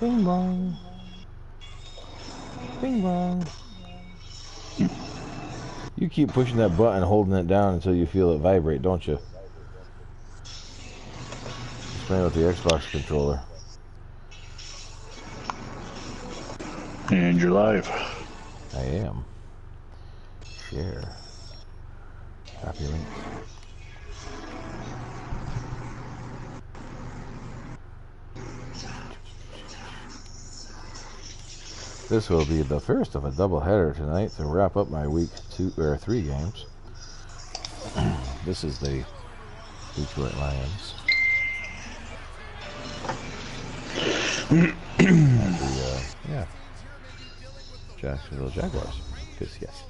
Bing bong. Bing bong. You keep pushing that button, holding it down until you feel it vibrate, don't you? Just playing with the Xbox controller. And you're live. I am. Share. Copy link. This will be the first of a doubleheader tonight to wrap up my week 2 or 3 games. This is the Detroit Lions. And the Jacksonville Jaguars. Because yes.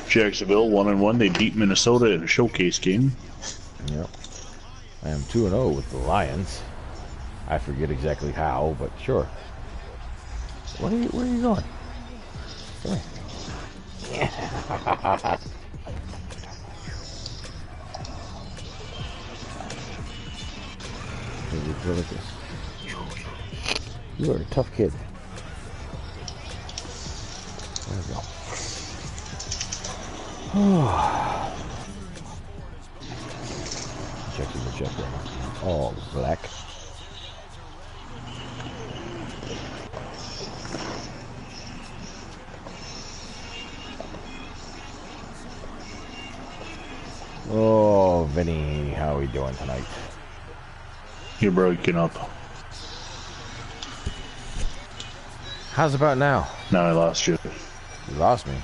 Jacksonville 1-1. They beat Minnesota in a showcase game. Yep. I am 2-0 with the Lions. I forget exactly how, but sure. Where are you going? Come here. Look at this. You are a tough kid. There we go. Checking the check right now. All black. Oh, Vinny, how are we doing tonight? You're breaking up. How's about now? Now I lost you. You lost me.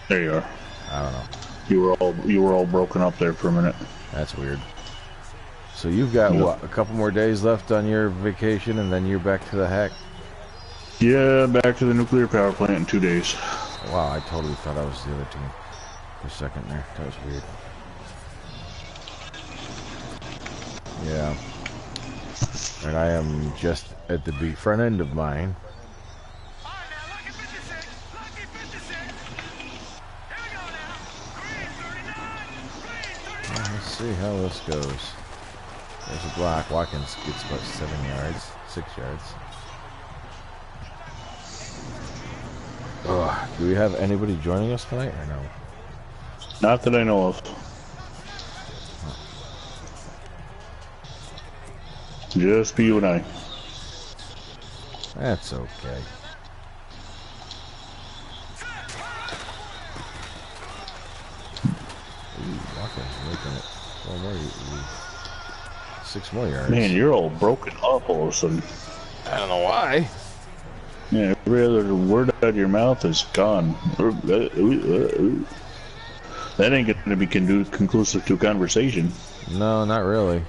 There you are. I don't know. You were all broken up there for a minute. That's weird. So you've got what, a couple more days left on your vacation, and then you're back to the hack? Yeah, back to the nuclear power plant in 2 days. Wow, I totally thought I was the other team for a second there. That was weird. Yeah. And I am just at the front end of mine. Let's see how this goes. There's a block. Watkins gets about 7 yards, 6 yards. Ugh. Do we have anybody joining us tonight or no? Not that I know of. Just be you and I. That's okay. Ooh, Watkins making it 6 more yards. Man, you're all broken up all of a sudden. I don't know why. Yeah, every other word out of your mouth is gone. That ain't going to be conclusive to a conversation. No, not really.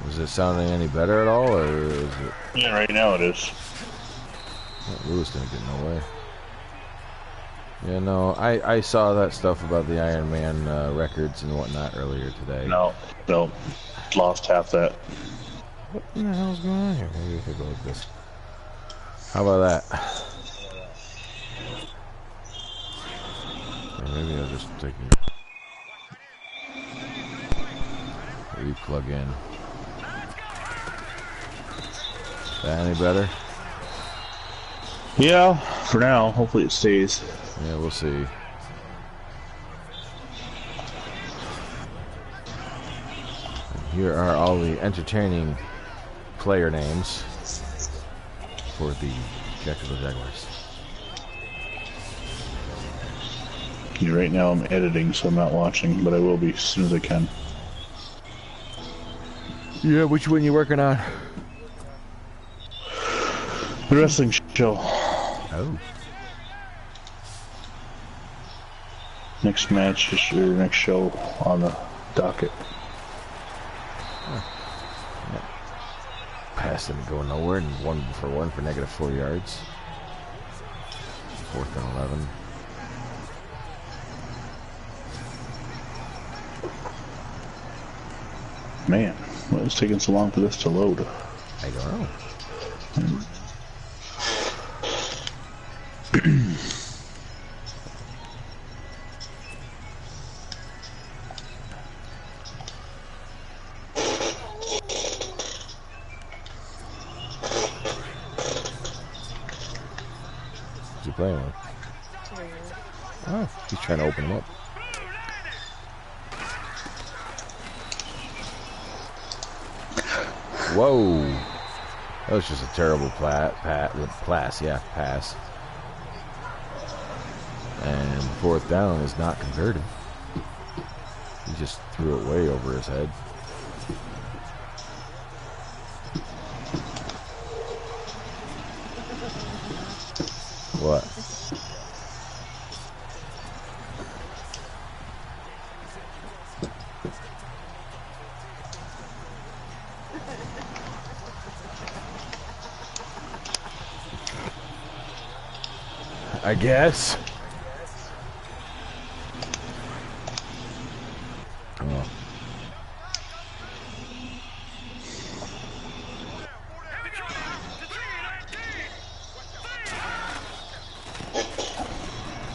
Is it sounding any better at all, or is it? Yeah, right now it is. Oh, Lewis didn't get no way. Yeah, no, I saw that stuff about the Iron Man records and whatnot earlier today. No, lost half that. What in the hell's going on here? Maybe if I go like this. How about that? Or maybe I'll just take re-plug in. Is that any better? Yeah, for now. Hopefully it stays. Yeah, we'll see. And here are all the entertaining player names for the Jacksonville Jaguars. Right now I'm editing, so I'm not watching, but I will be as soon as I can. Yeah, which one you working on? The wrestling show. Oh. Next match is your next show on the docket. Huh. Yeah. Pass didn't go nowhere, and 1-for-1 for -4 yards. 4th and 11. Man, why is it taking so long for this to load? I don't know. playing with? Oh, he's trying to open him up. Whoa. That was just a terrible pass. And fourth down is not converted. He just threw it way over his head. What? I guess. Oh.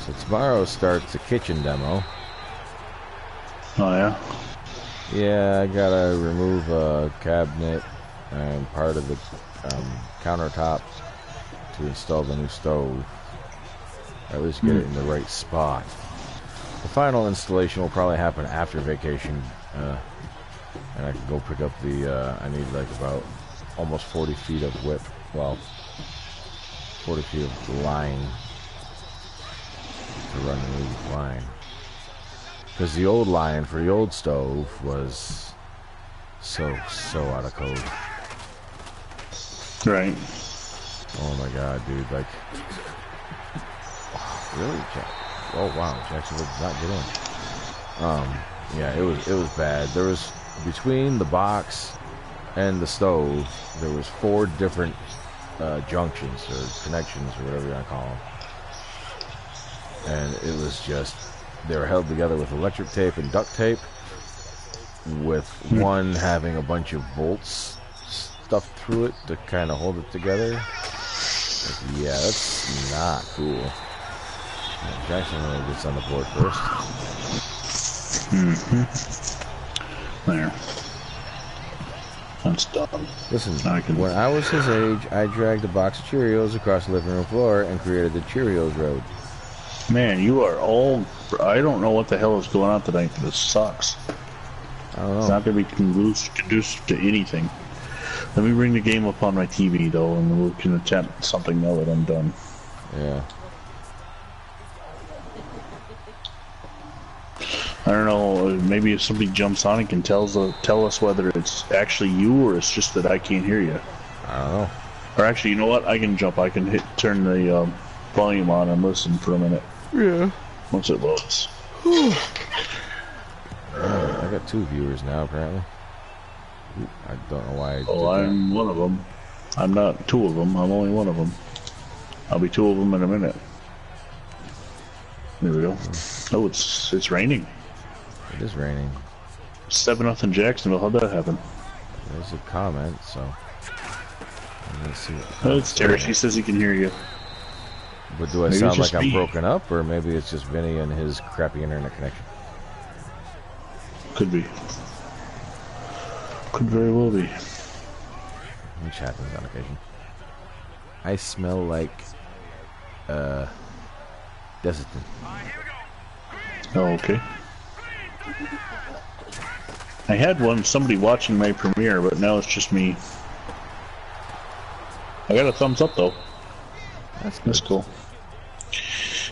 So tomorrow starts the kitchen demo. Oh yeah? Yeah, I gotta remove a cabinet and part of the countertop to install the new stove. At least get it in the right spot. The final installation will probably happen after vacation, and I can go pick up the, I need like about almost 40 feet of whip, well, 40 feet of line to run the new line. Because the old line for the old stove was so out of code. Right. Oh my god, dude, like, really? Oh wow, Jacksonville did not get in. Yeah, it was bad. There was, between the box and the stove, there was 4 different junctions or connections or whatever you want to call them. And it was just, they were held together with electric tape and duct tape, with one having a bunch of bolts stuffed through it to kind of hold it together. Like, yeah, that's not cool. Jacksonville gets on the board first. There. That's dumb. Listen, when I was his age, I dragged a box of Cheerios across the living room floor and created the Cheerios Road. Man, you are all... I don't know what the hell is going on tonight, but this sucks. I don't know. It's not going to be conducive to anything. Let me bring the game up on my TV, though, and we can attempt something now that I'm done. Yeah. I don't know, maybe if somebody jumps on it can tell us whether it's actually you or it's just that I can't hear you. I don't know. Or actually, you know what? I can jump. I can turn the volume on and listen for a minute. Yeah. Once it loads. I got 2 viewers now, apparently. I don't know why I did I'm one of them. I'm not 2 of them. I'm only one of them. I'll be 2 of them in a minute. There we go. Oh, it's raining. It is raining. 7-0 Jacksonville. How'd that happen? There's a comment, so... Let's see. It's Terry. He says he can hear you. But do I Maybe sound it's like just I'm me. broken up, or maybe it's just Vinny and his crappy internet connection? Could be. Could very well be. Which happens on occasion. I smell like... Desitin. Oh, okay. I had somebody watching my premiere, but now it's just me. I got a thumbs up, though. That's cool.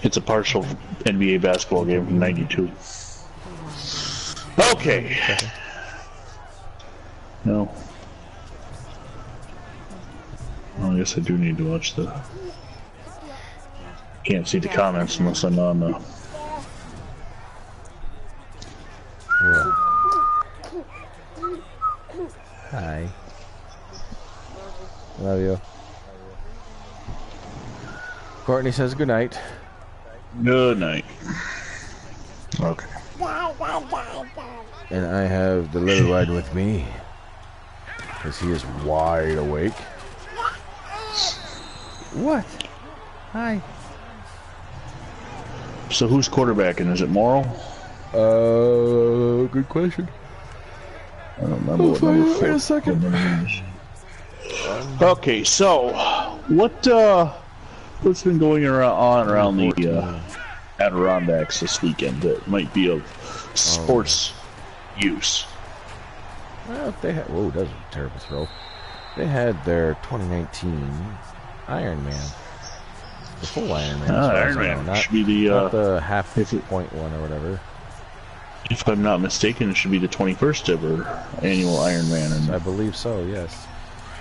It's a partial NBA basketball game from '92. Okay. No. Well, I guess I do need to watch the... Can't see the comments unless I'm on the... What? Hi. Love you. Courtney says good night. Good night. Okay. And I have the little one with me. Because he is wide awake. What? Hi. So who's quarterbacking? Is it Morrow? Good question. I don't remember what number 4. Wait a second. Okay, so what what's been going around the 14. Adirondacks this weekend that might be of sports use? Well, they had... Whoa, that was a terrible throw. They had their 2019 Ironman. The full Ironman. Ironman should be the... not the half-point one or whatever. If I'm not mistaken, it should be the 21st ever annual Ironman. And I believe so, yes.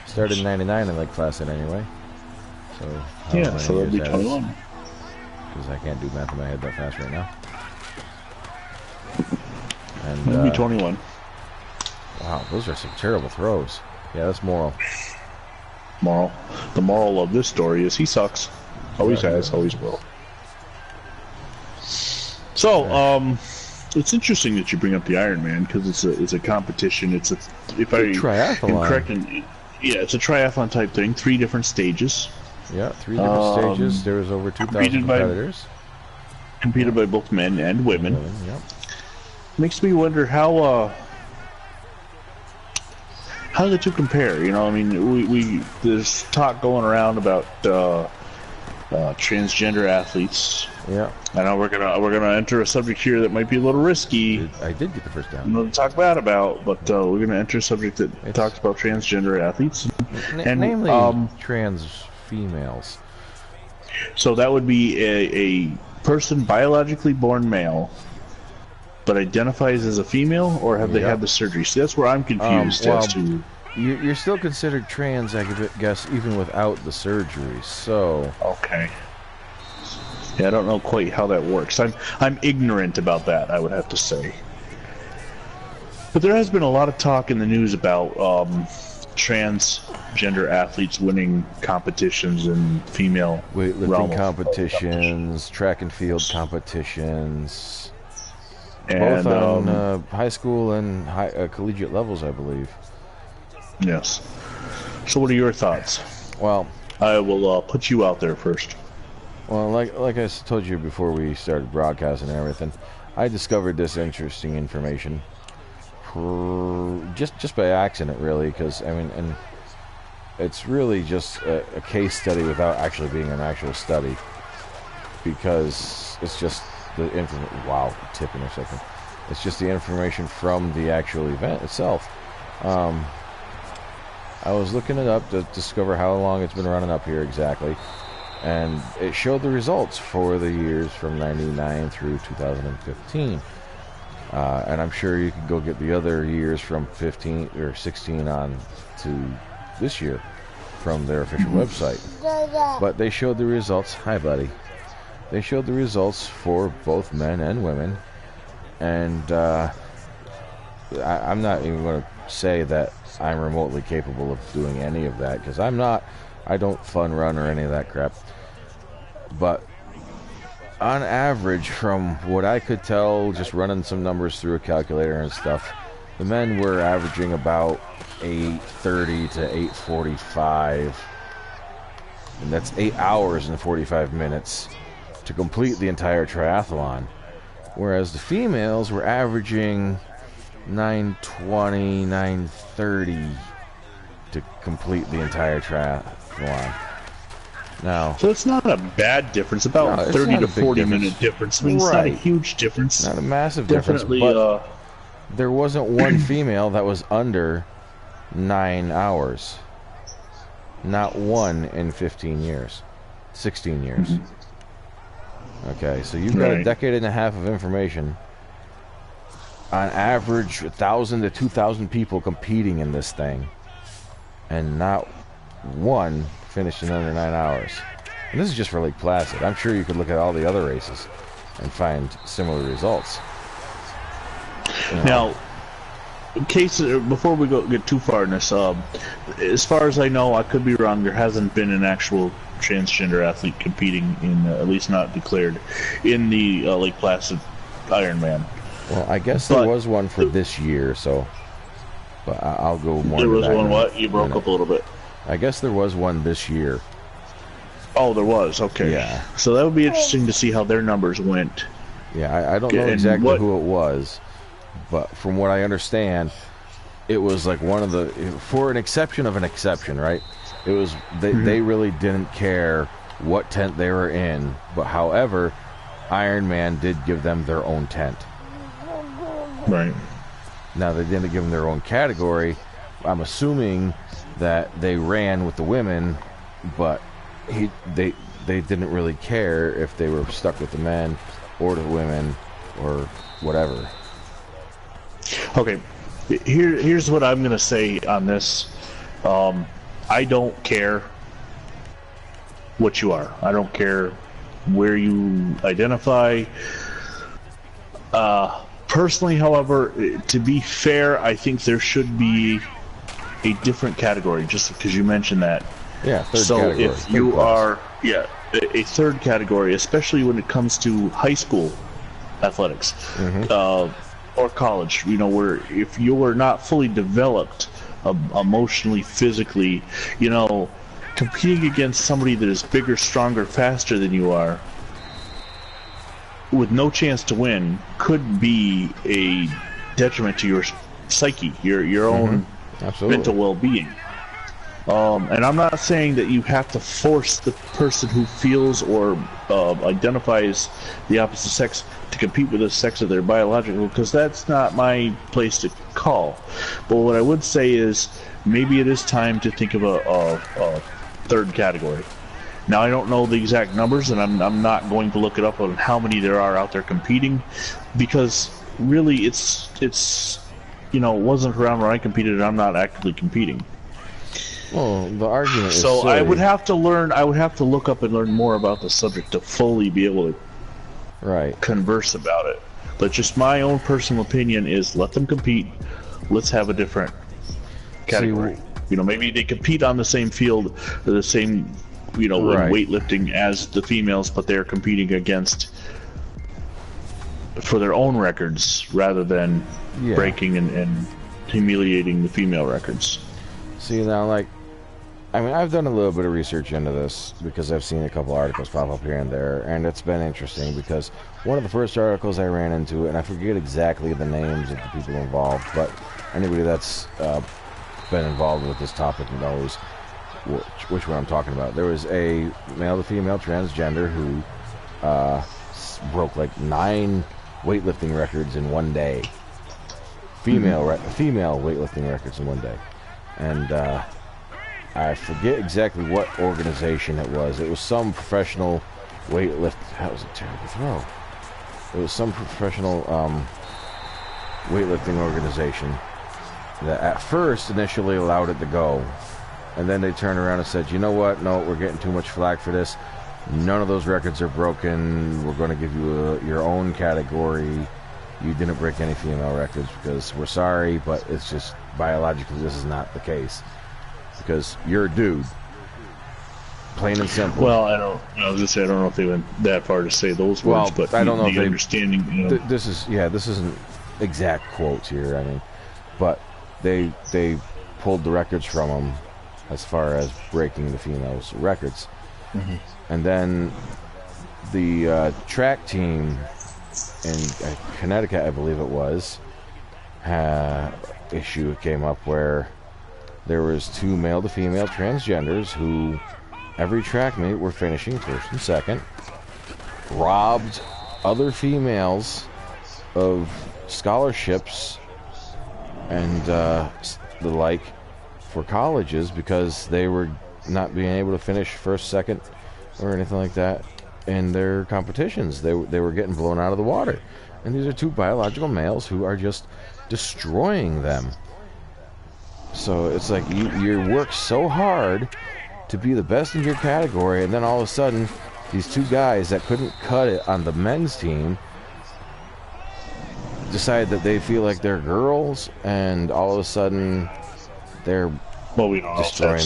Started in 99 in Lake Placid anyway. So, yeah, so that'll be 21. Because I can't do math in my head that fast right now. And it'll be 21. Wow, those are some terrible throws. Yeah, that's moral. Moral. The moral of this story is he sucks. Always has, always will. So, it's interesting that you bring up the Ironman because it's a competition. It's a triathlon. I'm correct, it's a triathlon type thing. 3 different stages. Yeah, 3 different stages. There was over 2,000 competitors. Competed by both men and women. Yep. Makes me wonder how the two compare. You know, I mean, we there's talk going around about transgender athletes. Yeah. I know we're gonna enter a subject here that might be a little risky. I did get the first down. I'm going to talk bad about, but we're gonna enter a subject that talks about transgender athletes, and namely trans females. So that would be a person biologically born male, but identifies as a female, or have they had the surgery? See, that's where I'm confused as to. You're still considered trans, I guess, even without the surgery. So. Okay. Yeah, I don't know quite how that works. I'm ignorant about that, I would have to say. But there has been a lot of talk in the news about transgender athletes winning competitions in female weightlifting competitions, track and field competitions, and both on high school and collegiate levels, I believe. Yes. So, what are your thoughts? Well, I will put you out there first. Well, like I told you before we started broadcasting and everything, I discovered this interesting information just by accident, really, because I mean, and it's really just a case study without actually being an actual study, because it's just the information. Wow, tip in a second. It's just the information from the actual event itself. I was looking it up to discover how long it's been running up here exactly. And it showed the results for the years from 99 through 2015. And I'm sure you can go get the other years from 15 or 16 on to this year from their official website. But they showed the results. Hi, buddy. They showed the results for both men and women. And I'm not even going to say that I'm remotely capable of doing any of that, because I'm not. I don't fun run or any of that crap. But on average, from what I could tell, just running some numbers through a calculator and stuff, the men were averaging about 8:30 to 8:45, and that's 8 hours and 45 minutes to complete the entire triathlon, whereas the females were averaging 9:20, 9:30 to complete the entire triathlon. Now, so it's not a bad difference, about 30 to 40 minute difference. I mean, it's not a huge difference. Not a massive difference, but there wasn't one female that was under 9 hours. Not one in 15 years. 16 years. Okay, so you've got a decade and a half of information. On average, 1,000 to 2,000 people competing in this thing, and not one finished in under 9 hours. And this is just for Lake Placid. I'm sure you could look at all the other races and find similar results. Now, in case before we get too far in this, as far as I know, I could be wrong. There hasn't been an actual transgender athlete competing in, at least not declared, in the Lake Placid Ironman. Well, I guess there was one for this year, so. But I'll go more. There was one. What? You broke up a little bit. I guess there was one this year. Oh, there was. Okay. Yeah. So that would be interesting to see how their numbers went. Yeah, I don't know exactly who it was, but from what I understand, it was like one of the, for an exception of an exception, right? It was they really didn't care what tent they were in. But however, Iron Man did give them their own tent. Right. Now, they didn't give them their own category. I'm assuming that they ran with the women, but they didn't really care if they were stuck with the men or the women or whatever. Okay, here's what I'm gonna say on this. I don't care what you are. I don't care where you identify. Personally, however, to be fair, I think there should be a different category, just because you mentioned that. Yeah, third so category. If you are, a third category, especially when it comes to high school athletics, or college, where if you are not fully developed emotionally, physically, competing against somebody that is bigger, stronger, faster than you are, with no chance to win, could be a detriment to your psyche, your own mental well-being. And I'm not saying that you have to force the person who feels or identifies the opposite sex to compete with the sex of their biological, because that's not my place to call. But what I would say is maybe it is time to think of a third category. Now, I don't know the exact numbers, and I'm not going to look it up on how many there are out there competing, because really it wasn't around when I competed, and I'm not actively competing. Well, the argument is so silly. I would have to look up and learn more about the subject to fully be able to converse about it. But just my own personal opinion is, let them compete. Let's have a different category. Maybe they compete on the same field, the same, in weightlifting as the females, but they're competing against for their own records rather than breaking and humiliating the female records. See, now, I've done a little bit of research into this because I've seen a couple articles pop up here and there, and it's been interesting because one of the first articles I ran into, and I forget exactly the names of the people involved, but anybody that's been involved with this topic knows which one I'm talking about. There was a male to female transgender who broke 9 weightlifting records in one day. Female weightlifting records in one day. And I forget exactly what organization it was. It was some professional weightlift. That was a terrible throw. It was some professional weightlifting organization that at first initially allowed it to go. And then they turned around and said, you know what? No, we're getting too much flack for this. None of those records are broken. We're going to give you your own category. You didn't break any female records because we're sorry, but it's just biologically this is not the case. Because you're a dude. Plain and simple. Well, I was gonna say, I don't know if they went that far to say those words, but I don't know the understanding. This isn't exact quotes here. But they pulled the records from them as far as breaking the females' records, and then the track team in Connecticut, I believe it was, issue came up where there was 2 male to female transgenders who every track meet were finishing first and second, robbed other females of scholarships and the like for colleges because they were not being able to finish first, second, or anything like that in their competitions. They were getting blown out of the water. And these are 2 biological males who are just destroying them. So it's like you work so hard to be the best in your category, and then all of a sudden these 2 guys that couldn't cut it on the men's team decide that they feel like they're girls, and all of a sudden they're we don't destroying.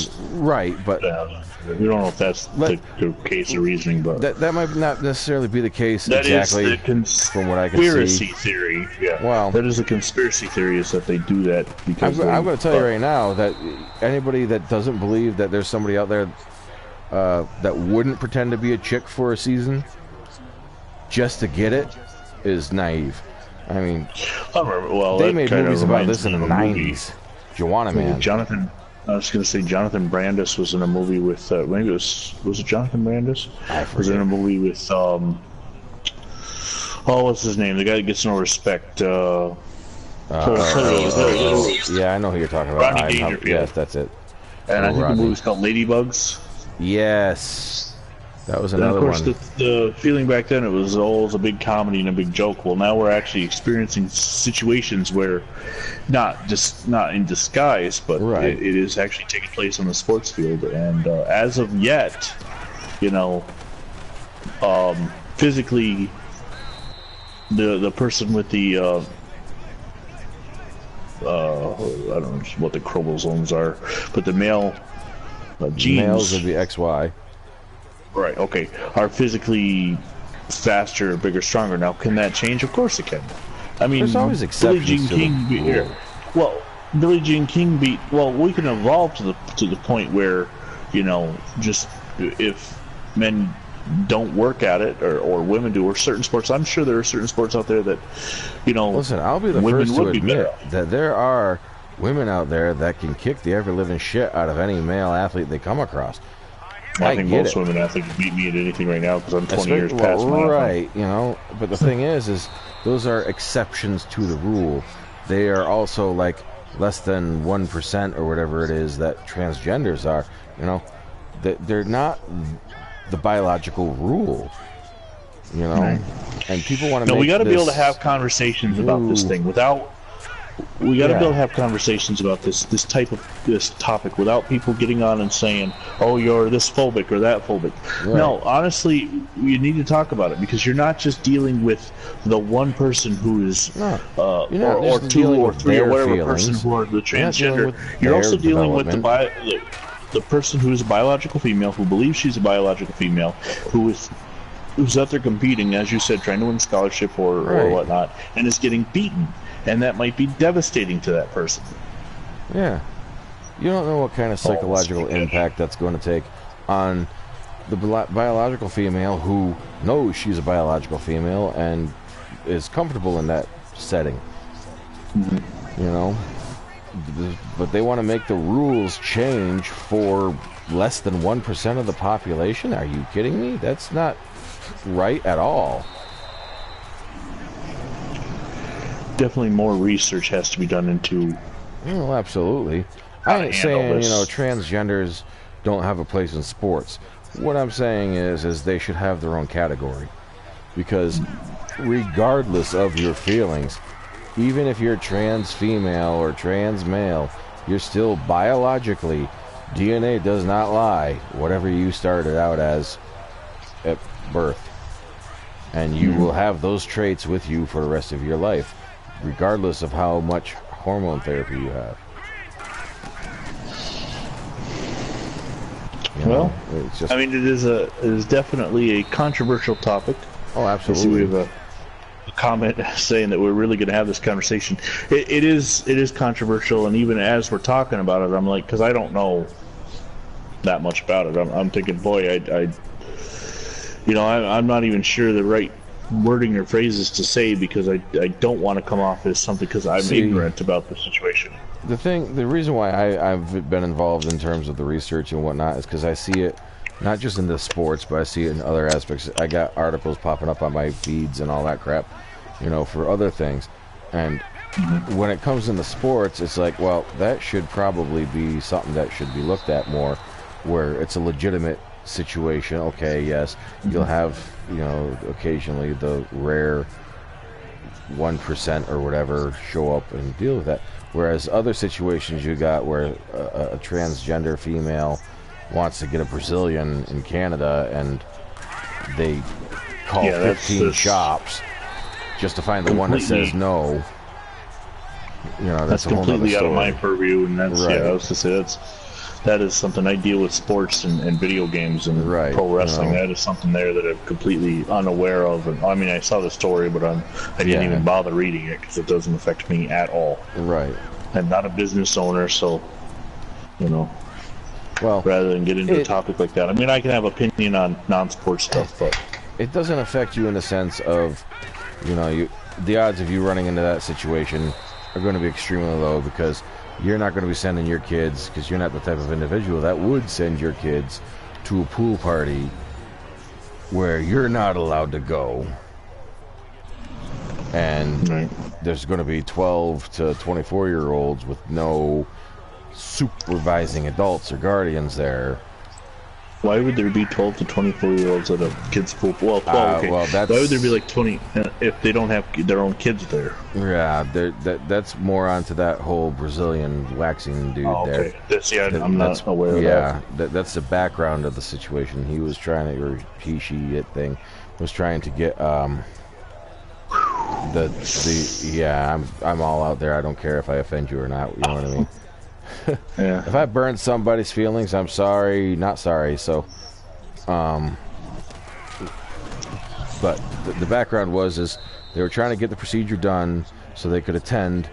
But we don't know if that's the case of reasoning, but that might not necessarily be the case that exactly. Is the from what I can see, conspiracy theory. Yeah, well, that is a conspiracy theory, is that they do that because I'm going to tell you right now that anybody that doesn't believe that there's somebody out there that wouldn't pretend to be a chick for a season just to get it is naive. I mean, I remember, they made movies about this in the 90s. Joanna Man. Jonathan I was going to say Jonathan Brandis was in a movie with maybe it Jonathan Brandis? I forget. Was in a movie with what's his name? The guy that gets no respect. Yeah, I know who you're talking about. Rodney Dangerfield. Yes, that's it. And I think the movie's called Ladybugs. Yes, that was another one. And of one. course, the feeling back then it was always a big comedy and a big joke. Well, now we're actually experiencing situations where, not in disguise, but it is actually taking place on the sports field. And as of yet, physically, the person with the I don't know what the chromosomes are, but the male genes. Males of the XY. Right, okay. Are physically faster, bigger, stronger. Now, can that change? Of course it can. I mean, there's always exceptions to the rule. Well, Billie Jean King beat... Well, we can evolve to the point where, just if men don't work at it, or women do, or certain sports. I'm sure there are certain sports out there that, Listen, I'll be the first to admit that there are women out there that can kick the ever-living shit out of any male athlete they come across. I think most women athletes beat me at anything right now because I'm 20 years past my right, but the thing is those are exceptions to the rule. They are also like less than 1% or whatever it is that transgenders are. They're not the biological rule. And people want to. No, we got to be able to have conversations about this thing without. We got to be able to have conversations about this topic without people getting on and saying, "Oh, you're this phobic or that phobic." Right. No, honestly, you need to talk about it because you're not just dealing with the one person who is, or two or three or whatever person who are the transgender. You're also dealing with the person who is a biological female who believes she's a biological female who's out there competing, as you said, trying to win scholarship or whatnot, and is getting beaten. And that might be devastating to that person. Yeah. You don't know what kind of psychological impact that's going to take on the biological female who knows she's a biological female and is comfortable in that setting. But they want to make the rules change for less than 1% of the population? Are you kidding me? That's not right at all. Definitely more research has to be done into. Well, absolutely. I ain't saying transgenders don't have a place in sports. What I'm saying is they should have their own category, because regardless of your feelings, even if you're trans female or trans male, you're still biologically, DNA does not lie, whatever you started out as at birth, and you will have those traits with you for the rest of your life, regardless of how much hormone therapy you have. It's just, I mean, it is definitely a controversial topic. Oh, absolutely. We have a comment saying that we're really going to have this conversation. It is controversial, and even as we're talking about it, I'm like, because I don't know that much about it. I'm thinking, boy, I'm not even sure the right wording or phrases to say, because I don't want to come off as something because I'm ignorant about the situation. The reason why I've been involved in terms of the research and whatnot is because I see it not just in the sports, but I see it in other aspects. I got articles popping up on my feeds and all that crap, for other things. And when it comes into sports, it's like, well, that should probably be something that should be looked at more, where it's a legitimate situation. Okay, yes, you'll have, occasionally the rare 1% or whatever show up and deal with that. Whereas other situations you got where a transgender female wants to get a Brazilian in Canada and they call 15 shops just to find the one that says no. That's a whole completely other out of my purview, and that's right. I was to say that is something I deal with sports and video games and pro wrestling. That is something there that I'm completely unaware of. And I mean, I saw the story, but I didn't even bother reading it because it doesn't affect me at all. Right. I'm not a business owner, so well, rather than get into a topic like that, I mean, I can have opinion on non-sports stuff, but it doesn't affect you in the sense of, the odds of you running into that situation are going to be extremely low because you're not going to be sending your kids, because you're not the type of individual that would send your kids to a pool party where you're not allowed to go. And there's going to be 12 to 24-year-olds with no supervising adults or guardians there. Why would there be 12 to 24-year-olds at a kid's pool? Well, 12, okay. Well, that's... Why would there be like 20 if they don't have their own kids there? Yeah, that's more onto that whole Brazilian waxing dude there. I'm not aware of that. Yeah, that's the background of the situation. He was trying to, or she, it thing, was trying to get, I'm all out there. I don't care if I offend you or not. You know what I mean? Yeah. If I burned somebody's feelings, I'm sorry, not sorry. So, but the background is they were trying to get the procedure done so they could attend.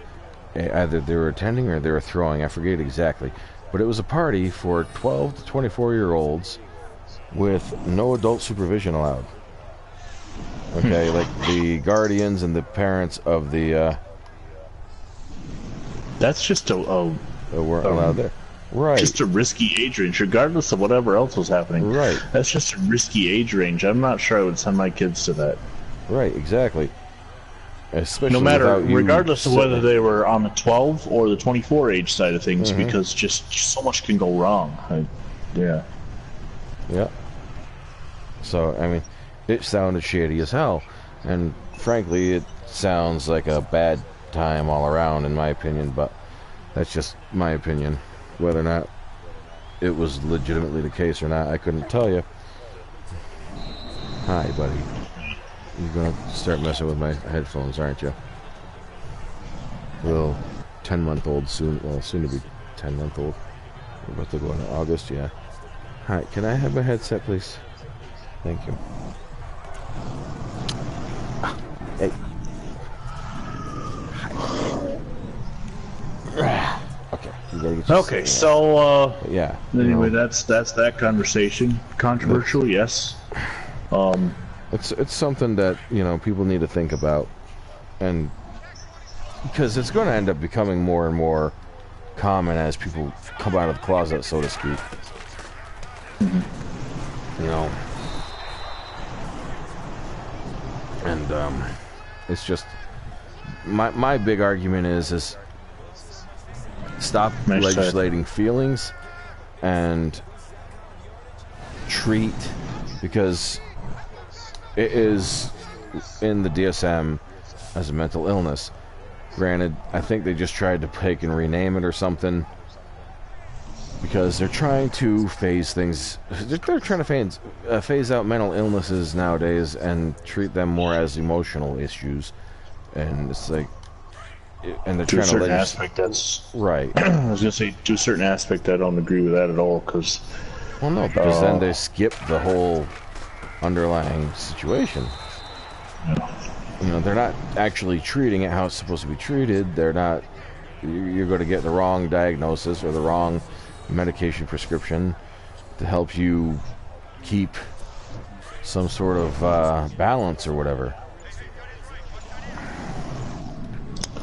Either they were attending or they were throwing. I forget exactly, but it was a party for 12 to 24-year-olds with no adult supervision allowed. Okay, like the guardians and the parents of the. That's just weren't allowed there. Right. Just a risky age range, regardless of whatever else was happening. Right. That's just a risky age range. I'm not sure I would send my kids to that. Right, exactly. Especially no matter, regardless of whether they were on the 12 or the 24 age side of things, because just so much can go wrong. Yeah. So, I mean, it sounded shady as hell. And frankly, it sounds like a bad time all around, in my opinion, but that's just my opinion. Whether or not it was legitimately the case or not, I couldn't tell you. Hi, buddy. You're gonna start messing with my headphones, aren't you? Little 10-month-old soon. Well, soon to be 10-month-old. We're about to go into August, yeah. Hi, can I have my headset, please? Thank you. Hey. Okay. You gotta get okay. So. Yeah. Anyway, that's that conversation. Controversial, yes. It's something that people need to think about, and because it's going to end up becoming more and more common as people come out of the closet, so to speak. And it's just my big argument is stop legislating feelings and treat, because it is in the DSM as a mental illness. Granted, I think they just tried to take and rename it or something, because they're trying to phase things. They're trying to phase out mental illnesses nowadays and treat them more as emotional issues. And it's like, and they're to a trying certain to aspect, that's right. I was gonna say, to a certain aspect, I don't agree with that at all. Because because then they skip the whole underlying situation. They're not actually treating it how it's supposed to be treated. They're not. You're going to get the wrong diagnosis or the wrong medication prescription to help you keep some sort of balance or whatever.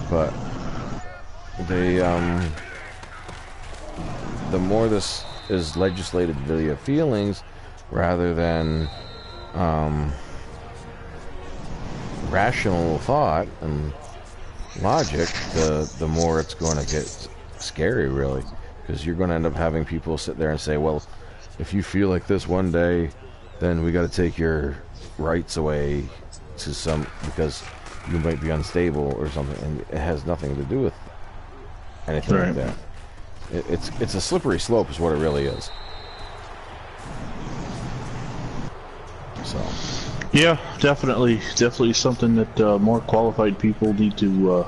But they, the more this is legislated via feelings rather than rational thought and logic, the more it's going to get scary, really, because you're going to end up having people sit there and say, well, if you feel like this one day, then we got to take your rights away because you might be unstable or something, and it has nothing to do with anything like that. It's a slippery slope is what it really is. So yeah, definitely something that more qualified people need to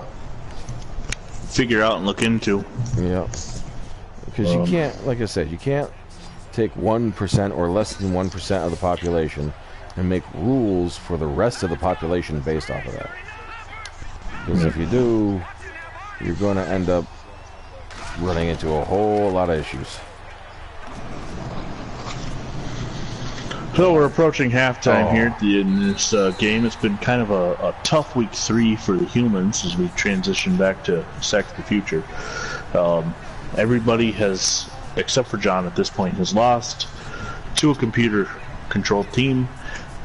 figure out and look into. Yeah, because you can't, like I said, you can't take 1% or less than 1% of the population and make rules for the rest of the population based off of that. Because if you do, you're going to end up running into a whole lot of issues. So we're approaching halftime here in this game. It's been kind of a tough week 3 for the humans as we transition back to Sack the Future. Everybody has, except for John at this point, has lost to a computer-controlled team,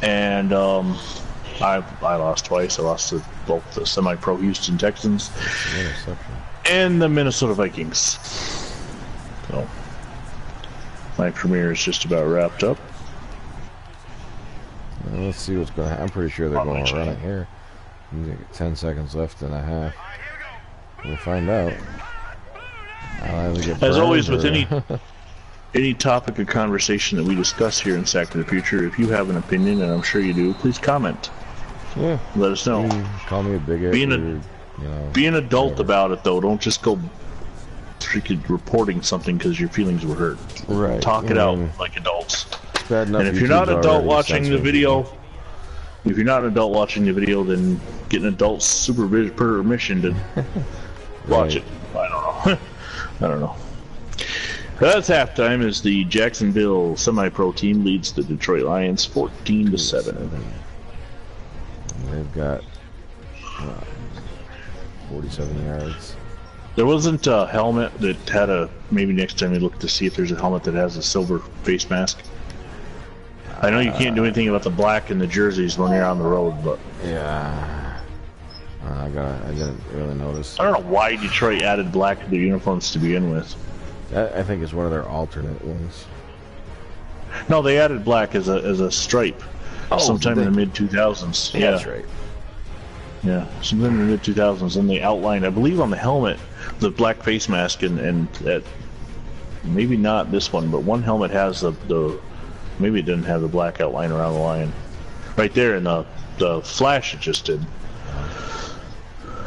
and I lost twice. I lost to both the semi-pro Houston Texans and the Minnesota Vikings. So my premiere is just about wrapped up. Let's see what's going to happen. I'm pretty sure they're going to run it here. 10 seconds left and a half. We'll find out. As always, with any topic of conversation that we discuss here in Sack to the Future, if you have an opinion, and I'm sure you do, please comment. Yeah. Let us know. Call me a bigot. Be an adult about it, though. Don't just go freaking reporting something because your feelings were hurt. Right. Talk it out like adults. Bad enough and if you're not an adult watching the video, then get an adult supervision permission to watch it. I don't know. That's halftime as the Jacksonville semi-pro team leads the Detroit Lions 14-7. They've got 47 yards. There wasn't a helmet that had a. Maybe next time you look to see if there's a helmet that has a silver face mask. I know you can't do anything about the black in the jerseys when you're on the road, but yeah, I didn't really notice. I don't know why Detroit added black to their uniforms to begin with. I think it's one of their alternate ones. No, they added black as a stripe sometime in the mid 2000s. Yeah, that's right. Yeah, sometime in the mid 2000s, and they outlined, I believe, on the helmet, the black face mask, and maybe not this one, but one helmet has the maybe it didn't have the black outline around the lion. Right there in the flash it just did.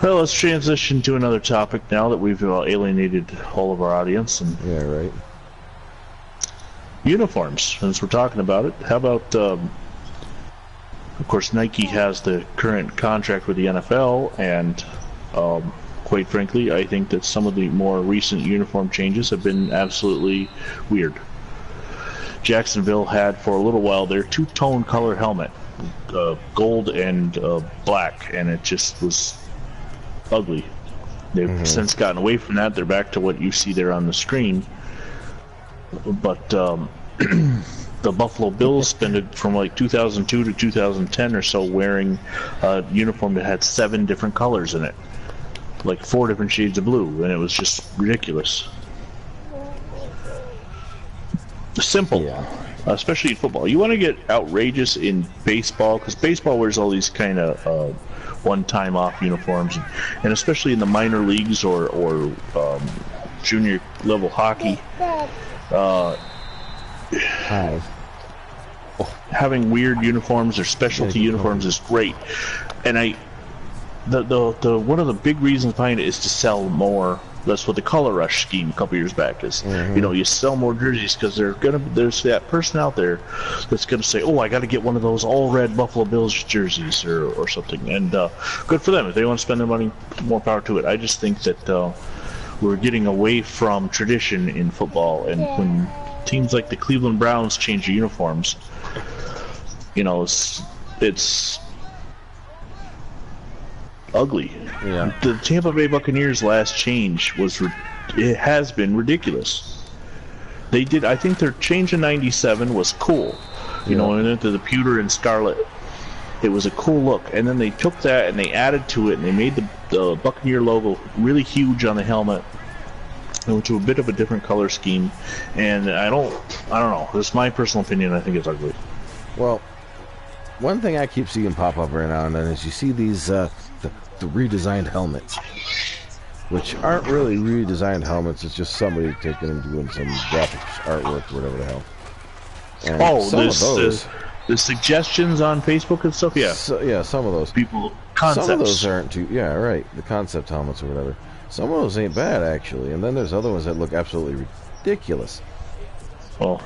Well, let's transition to another topic now that we've alienated all of our audience. And yeah, right. Uniforms, since we're talking about it. How about, of course, Nike has the current contract with the NFL, and quite frankly, I think that some of the more recent uniform changes have been absolutely weird. Jacksonville had for a little while their two-tone color helmet, gold and black, and it just was ugly. They've since gotten away from that. They're back to what you see there on the screen. But the Buffalo Bills spent it from like 2002 to 2010 or so wearing a uniform that had 7 different colors in it, like 4 different shades of blue, and it was just ridiculous. Simple, especially in football. You want to get outrageous in baseball, because baseball wears all these kind of one-time off uniforms, and especially in the minor leagues or junior level hockey. Having weird uniforms or specialty uniforms is great, and the one of the big reasons behind it is to sell more. That's what the Color Rush scheme a couple years back is. You know, you sell more jerseys because there's that person out there that's gonna say, "Oh, I got to get one of those all red Buffalo Bills jerseys or something." And good for them if they want to spend their money. More power to it. I just think that we're getting away from tradition in football, and when teams like the Cleveland Browns change their uniforms, you know, it's ugly. Yeah. The Tampa Bay Buccaneers' last change has been ridiculous. They did. I think their change in '97 was cool. You know, and into the pewter and scarlet, it was a cool look. And then they took that and they added to it, and they made the Buccaneer logo really huge on the helmet. It went to a bit of a different color scheme, and I don't know. This is my personal opinion. I think it's ugly. Well, one thing I keep seeing pop up right now and then is you see these the redesigned helmets, which aren't really redesigned helmets. It's just somebody taking and doing some graphic artwork or whatever the hell. And the suggestions on Facebook and stuff. Yeah, some of those people concepts. Some of those aren't too. Yeah, right. The concept helmets or whatever. Some of those ain't bad actually, and then there's other ones that look absolutely ridiculous. Well,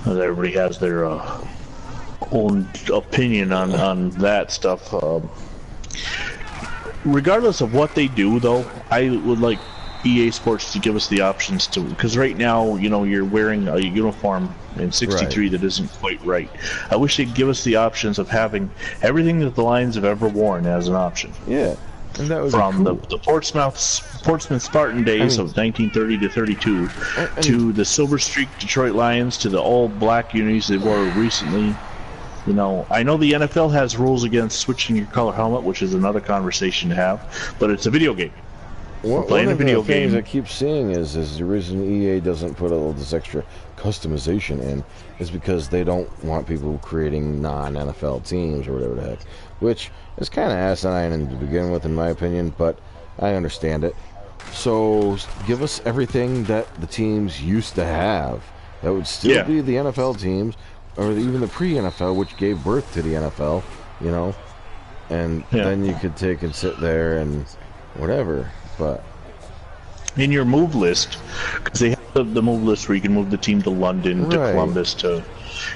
everybody has their own opinion on that stuff. Regardless of what they do, though, I would like EA Sports to give us the options to, because right now, you know, you're wearing a uniform in 63 that isn't quite right. I wish they'd give us the options of having everything that the Lions have ever worn as an option. Yeah. And that would from be cool. the Portsmouth Spartan days of 1930 to 32 to the Silver Streak Detroit Lions to the all black unis they wore recently. You know, I know the NFL has rules against switching your color helmet, which is another conversation to have, but it's a video game. One of the things I keep seeing is the reason EA doesn't put all this extra customization in is because they don't want people creating non-NFL teams or whatever the heck, which is kind of asinine to begin with, in my opinion, but I understand it. So give us everything that the teams used to have. That would still be the NFL teams, or even the pre-NFL, which gave birth to the NFL, you know, and then you could take and sit there and whatever. But in your move list, because they have the move list where you can move the team to London, to Columbus, to,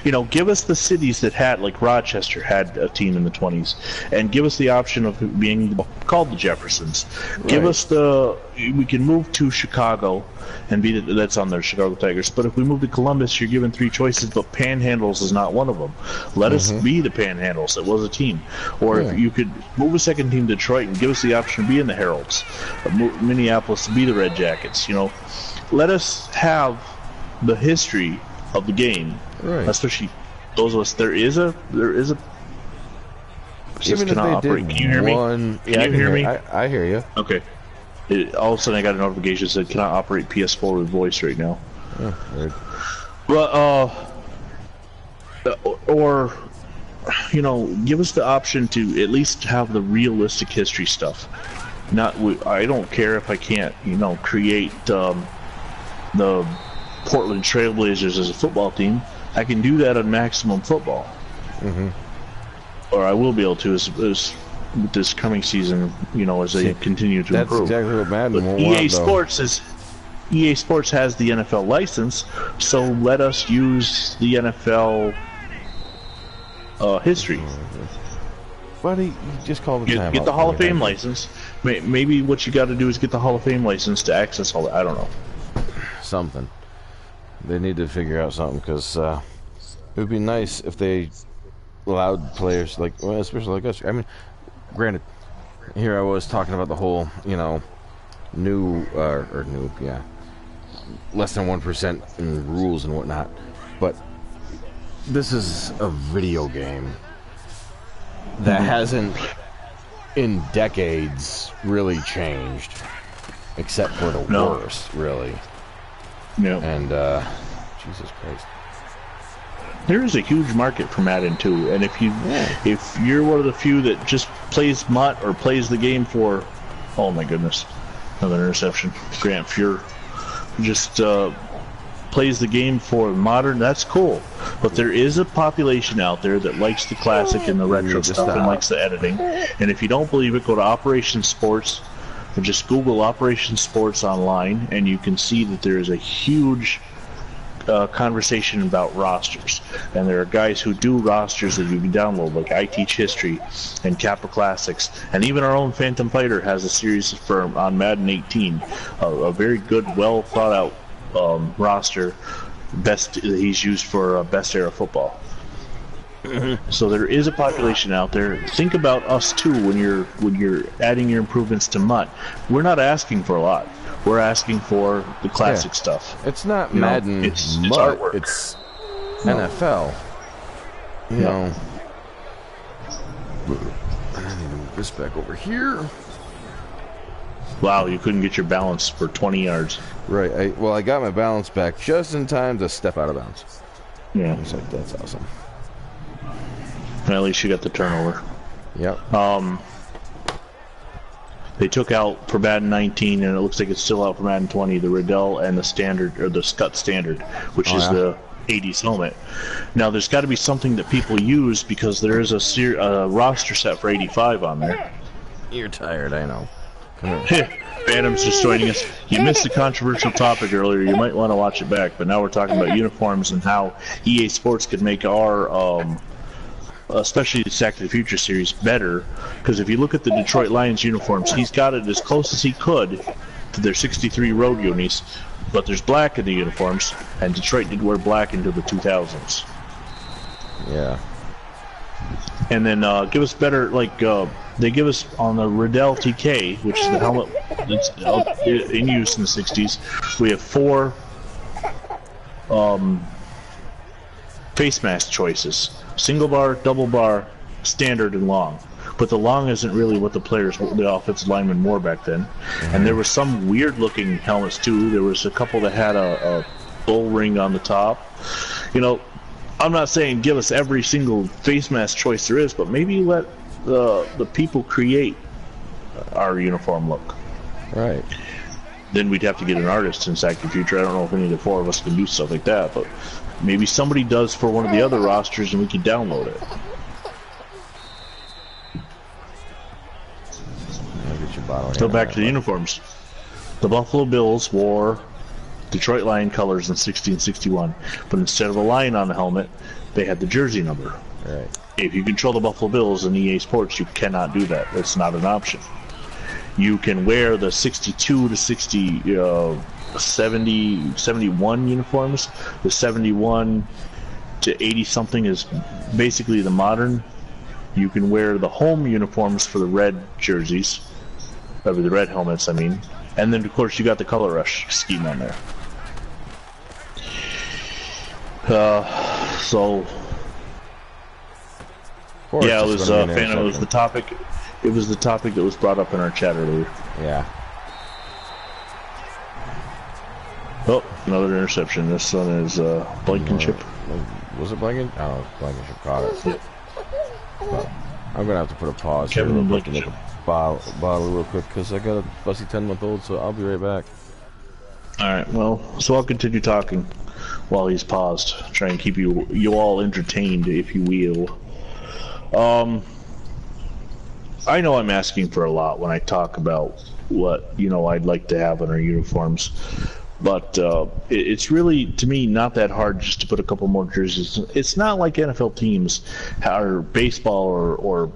you know, give us the cities that had, like Rochester had a team in the 20s, and give us the option of being called the Jeffersons. Give us we can move to Chicago and be that's on there, Chicago Tigers. But if we move to Columbus, you're given 3 choices, but Panhandles is not one of them. Let us be the Panhandles. It was a team. Or if you could move a second team to Detroit and give us the option to be in the Heralds, Minneapolis to be the Red Jackets. You know, let us have the history of the game, especially those of us. There is a. Even if they did Can you hear me? Can you hear me? I hear you. Okay. All of a sudden, I got a notification that said cannot operate PS4 with voice right now. Weird. But or you know, give us the option to at least have the realistic history stuff. I don't care if I can't, you know, create the Portland Trailblazers as a football team. I can do that on Maximum Football, or I will be able to as this coming season, you know, as they continue to improve. That's exactly what Madden won't EA Sports EA Sports has the NFL license, so let us use the NFL history. Buddy, you just call the time. Get the Hall of Fame license. Maybe what you got to do is get the Hall of Fame license to access all that. I don't know. Something. They need to figure out something, because it would be nice if they allowed players like, well, especially like us. I mean, granted, here I was talking about the whole, you know, less than 1% in rules and whatnot, but this is a video game that hasn't in decades really changed, except for the worst, really. And Jesus Christ, there is a huge market for Madden 2, and if you're one of the few that just plays MUT or plays the game for, oh my goodness, another interception, Grant Fuhr, just plays the game for modern, that's cool. But there is a population out there that likes the classic and the retro stuff and likes the editing. And if you don't believe it, go to Operation Sports or just Google Operation Sports online, and you can see that there is a huge conversation about rosters. And there are guys who do rosters that you can download, like I Teach History and Kappa Classics, and even our own Phantom Fighter has a series on Madden 18, a very good, well thought out roster. He's used for best era football. So there is a population out there. Think about us too when you're adding your improvements to MUT. We're not asking for a lot. We're asking for the classic stuff. It's not Madden, it's MUT, artwork. it's NFL. You know. I need to move this back over here. Wow, you couldn't get your balance for 20 yards. Right. I got my balance back just in time to step out of bounds. Yeah. It's like, that's awesome. Well, at least you got the turnover. Yep. They took out for Madden 19, and it looks like it's still out for Madden 20, the Riddell and the Standard, or the Scott Standard, which is the 80s helmet. Now, there's got to be something that people use, because there is a roster set for 85 on there. You're tired, I know. Come here. Phantom's just joining us. You missed a controversial topic earlier. You might want to watch it back, but now we're talking about uniforms and how EA Sports could make our especially the Sack to the Future series better, because if you look at the Detroit Lions uniforms, he's got it as close as he could their 63 road unis, but there's black in the uniforms, and Detroit did wear black into the 2000s. Yeah. And then give us better, like, they give us on the Riddell TK, which is the helmet that's in use in the 60s, we have 4 face mask choices. Single bar, double bar, standard, and long. But the long isn't really what the offensive linemen wore back then. And there were some weird looking helmets too. There was a couple that had a bull ring on the top. You know, I'm not saying give us every single face mask choice there is, but maybe let the people create our uniform look. Right. Then we'd have to get an artist in Active Future. I don't know if any of the 4 of us can do stuff like that, but maybe somebody does for one of the other rosters and we can download it. So back to the uniforms. The Buffalo Bills wore Detroit Lion colors in 1661, but instead of a lion on the helmet, they had the jersey number. Right. If you control the Buffalo Bills in EA Sports, you cannot do that. It's not an option. You can wear the 62 to 71 uniforms. The 71 to 80 something is basically the modern. You can wear the home uniforms for the red jerseys, or the red helmets, I mean. And then, of course, you got the color rush scheme on there. So, yeah, it was it was the topic. It was the topic that was brought up in our chat earlier. Yeah. Oh, another interception. This one is Blankenship. Was it Blankenship? Oh, Blankenship caught it. Yeah. But I'm gonna have to put a pause Kevin here and real quick to make Blankenship. a bottle real quick because I got a fussy 10-month-old, so I'll be right back. All right. Well, so I'll continue talking while he's paused. Try and keep you all entertained, if you will. I know I'm asking for a lot when I talk about what I'd like to have in our uniforms, but it's really, to me, not that hard just to put a couple more jerseys. It's not like NFL teams or baseball or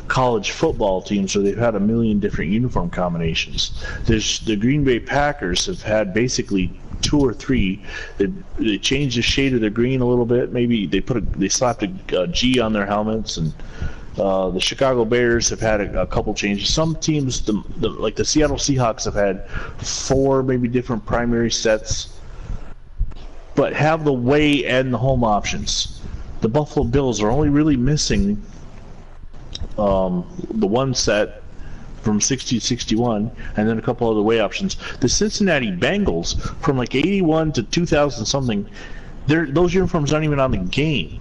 college football teams where they've had a million different uniform combinations. The Green Bay Packers have had basically 2 or 3. They changed the shade of their green a little bit. Maybe they slapped a G on their helmets, and the Chicago Bears have had a couple changes. Some teams, like the Seattle Seahawks, have had 4 maybe different primary sets, but have the away and the home options. The Buffalo Bills are only really missing the one set from 60 to 61, and then a couple other way options. The Cincinnati Bengals, from like 81 to 2000 something, those uniforms aren't even on the game.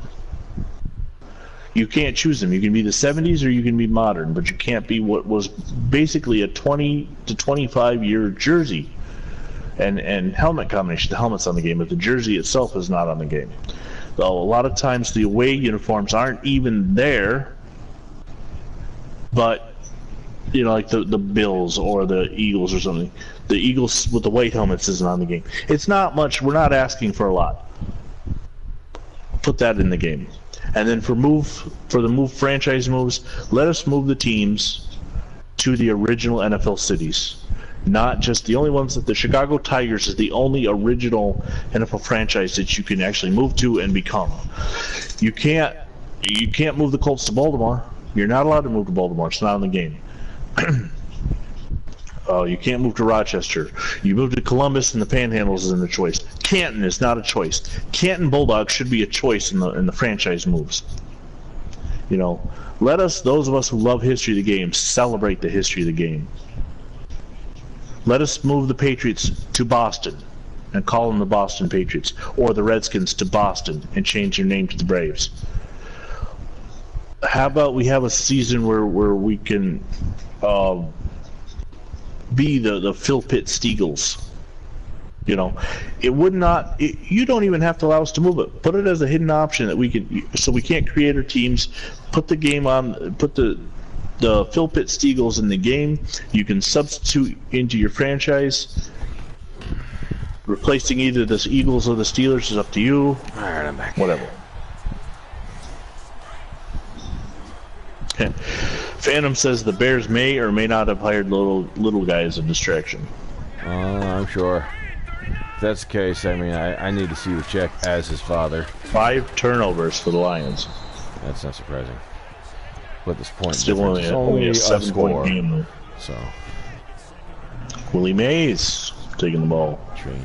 You can't choose them. You can be the 70s or you can be modern, but you can't be what was basically a 20 to 25 year jersey and helmet combination. The helmet's on the game, but the jersey itself is not on the game. So a lot of times the away uniforms aren't even there, but like the Bills or the Eagles or something. The Eagles with the white helmets isn't on the game. It's not much. We're not asking for a lot. Put that in the game. And then for the move franchise moves, let us move the teams to the original NFL cities. Not just the only ones that the Chicago Tigers is the only original NFL franchise that you can actually move to and become. You can't move the Colts to Baltimore. You're not allowed to move to Baltimore. It's not in the game. You can't move to Rochester. You move to Columbus, and the Panhandles isn't a choice. Canton is not a choice. Canton Bulldogs should be a choice in the franchise moves. Let us, those of us who love history of the game, celebrate the history of the game. Let us move the Patriots to Boston and call them the Boston Patriots, or the Redskins to Boston and change their name to the Braves. How about we have a season where we can be the Phil Pitt Steagles? It would not. You don't even have to allow us to move it. Put it as a hidden option that we can, so we can't create our teams. Put the game on. Put the Phil Pitt Steagles in the game. You can substitute into your franchise. Replacing either the Eagles or the Steelers is up to you. All right, I'm back. Whatever. Okay. Phantom says the Bears may or may not have hired little guy as a distraction. I'm sure. If that's the case, I mean, I need to see the check as his father. 5 turnovers for the Lions. That's not surprising. But this point Still only a 7-point game, though. So. Willie Mays taking the ball. Train.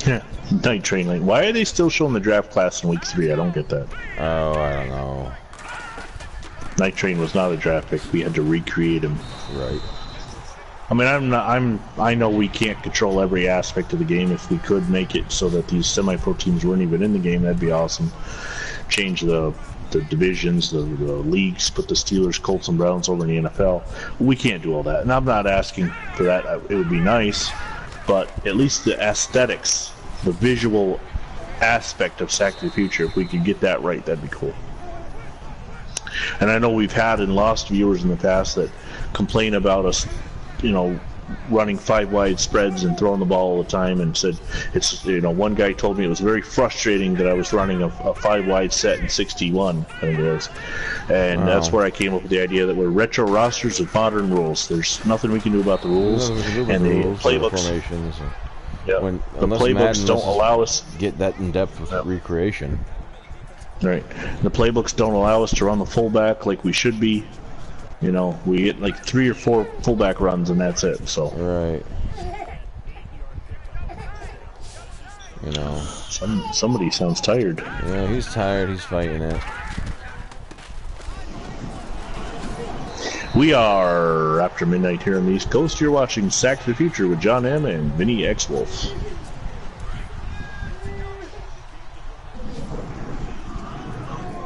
Yeah, night train lane. Why are they still showing the draft class in week 3? I don't get that. Oh, I don't know. Night Train was not a draft pick. We had to recreate him. Right. I mean, I know we can't control every aspect of the game. If we could make it so that these semi-pro teams weren't even in the game, that'd be awesome. Change the divisions, the leagues, put the Steelers, Colts, and Browns over in the NFL. We can't do all that, and I'm not asking for that. It would be nice, but at least the aesthetics, the visual aspect of Sack to the Future, if we could get that right, that'd be cool. And I know we've had and lost viewers in the past that complain about us, running 5 wide spreads and throwing the ball all the time, and said it's, one guy told me it was very frustrating that I was running a 5 wide set in 61, I think it was. And wow. That's where I came up with the idea that we're retro rosters with modern rules. There's nothing we can do about the rules. And the playbooks. Yeah, the playbooks don't allow us get that in depth with recreation. Right. The playbooks don't allow us to run the fullback like we should be. We get like 3 or 4 fullback runs and that's it. So. Right. Somebody sounds tired. Yeah, he's tired. He's fighting it. We are after midnight here on the East Coast. You're watching Sack to the Future with John M. and Vinny X Wolf.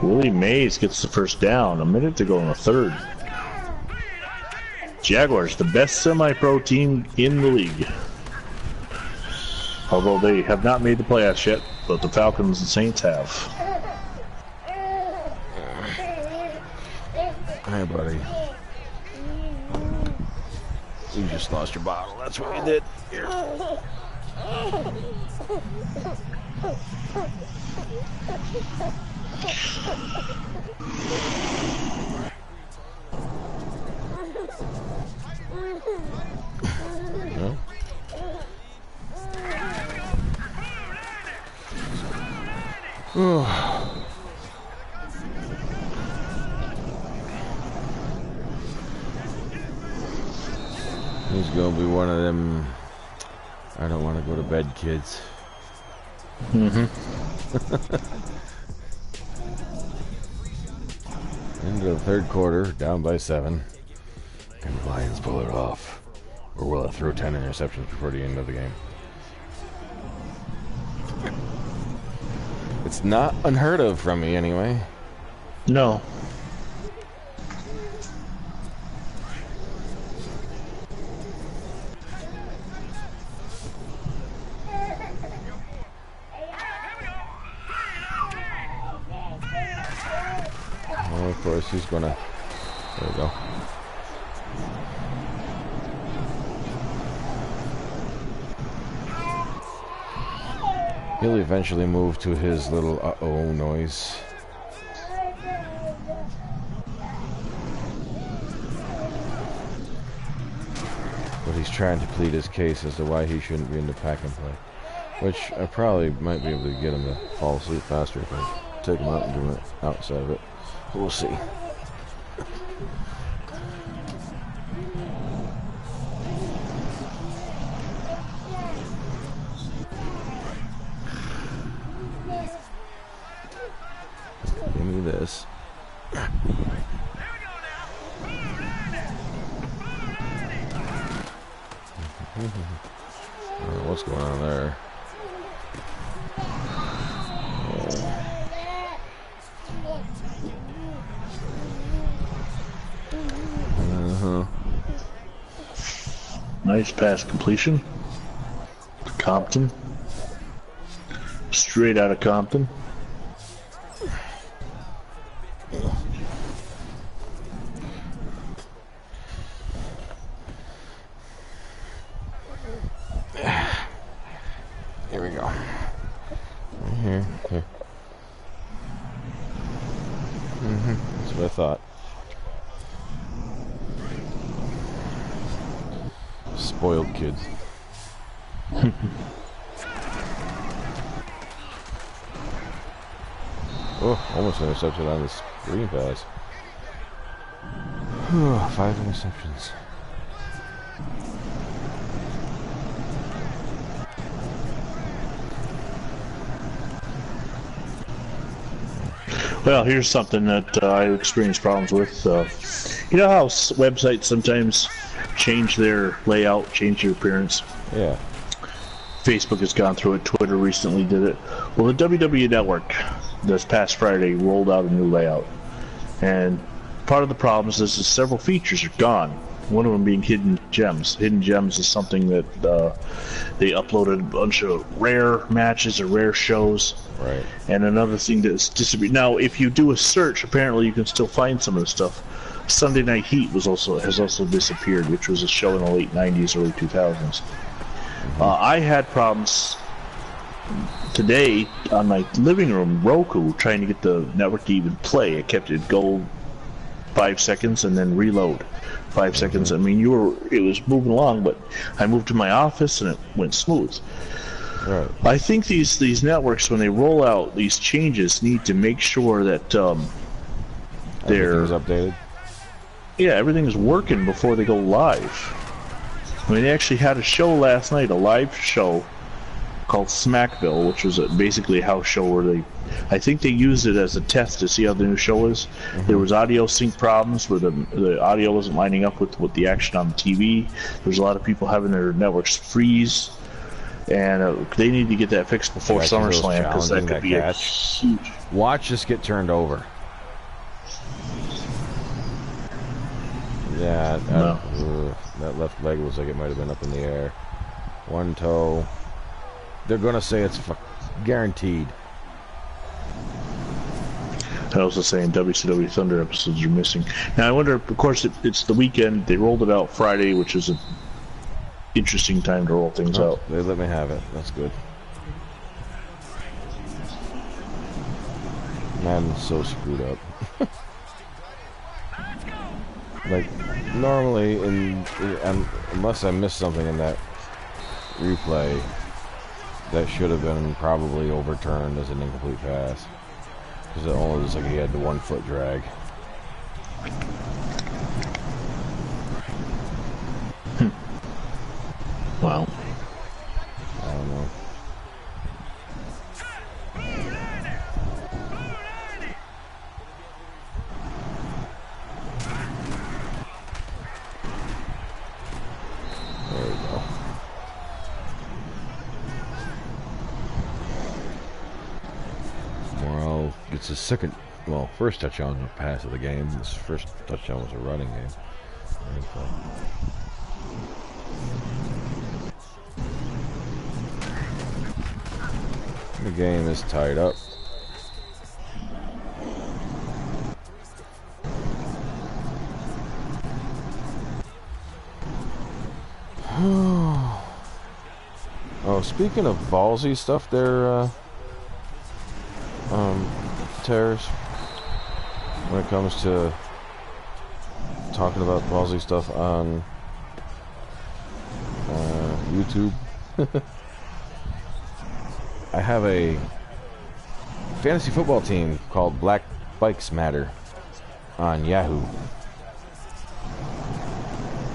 Willie Mays gets the first down. A minute to go in the third. Jaguars, the best semi-pro team in the league. Although they have not made the playoffs yet, but the Falcons and Saints have. Hey, buddy. You just lost your bottle. That's what you did. Here. No? He's gonna be one of them I don't want to go to bed kids. Into the third quarter, down by 7. Can the Lions pull it off? Or will it throw 10 interceptions before the end of the game? It's not unheard of from me, anyway. No. Well, of course, he's gonna... There we go. He'll eventually move to his little uh-oh noise. But he's trying to plead his case as to why he shouldn't be in the pack and play. Which I probably might be able to get him to fall asleep faster if I take him out and do it outside of it. We'll see. Give me this. What's going on there? Nice pass completion. Compton. Straight out of Compton. Here we go. Right here. Here. Spoiled kids. Oh, almost intercepted on the screen pass. 5 interceptions. Well, here's something that I experienced problems with. You know how websites sometimes change their layout, change their appearance? Yeah. Facebook has gone through it. Twitter recently did it. Well, the WWE Network this past Friday rolled out a new layout. And part of the problem is several features are gone. One of them being hidden gems. Hidden gems is something that they uploaded a bunch of rare matches or rare shows. Right. And another thing that's disappeared. Now, if you do a search, apparently you can still find some of the stuff. Sunday Night Heat has also disappeared, which was a show in the late 90s, early 2000s. I had problems today on my living room Roku trying to get the network to even play. It kept it go 5 seconds and then reload 5 seconds. I mean, it was moving along, but I moved to my office and it went smooth. Right. I think these networks, when they roll out these changes, need to make sure that everything's updated. Yeah, everything is working before they go live. I mean, they actually had a show last night, a live show called Smackville, which was basically a house show where I think they used it as a test to see how the new show is. There was audio sync problems where the audio wasn't lining up with the action on the TV. There's a lot of people having their networks freeze, and they need to get that fixed before SummerSlam, because that could be a huge... Watch just get turned over. Yeah, that left leg looks like it might have been up in the air. One toe. They're gonna say it's guaranteed. I was just saying WCW Thunder episodes are missing. Now I wonder, of course, it's the weekend. They rolled it out Friday, which is an interesting time to roll things out. They let me have it. That's good. Man, so screwed up. Like, normally, unless I missed something in that replay, that should have been probably overturned as an incomplete pass. Because it only looks like he had the 1 foot drag. Wow. I don't know. There we go. Morrell gets his first touchdown pass of the game. His first touchdown was a running game. The game is tied up. Oh, speaking of ballsy stuff there, Terrace, when it comes to talking about ballsy stuff on YouTube, I have a fantasy football team called Black Bikes Matter on Yahoo.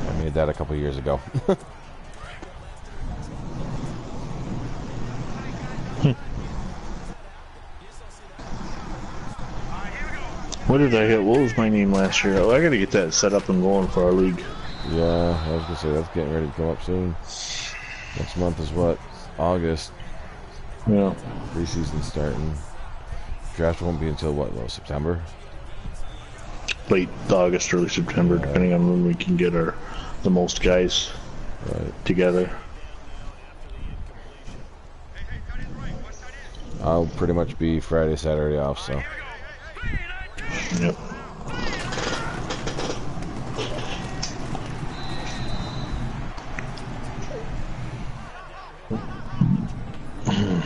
I made that a couple years ago. What did I hit? What was my name last year? Oh, I gotta get that set up and going for our league. Yeah, I was gonna say that's getting ready to come up soon. Next month is what? August. Yeah. Preseason starting. Draft won't be until what? Well, September. Late August, early September, depending on when we can get the most guys together. I'll pretty much be Friday, Saturday off, so. Yep.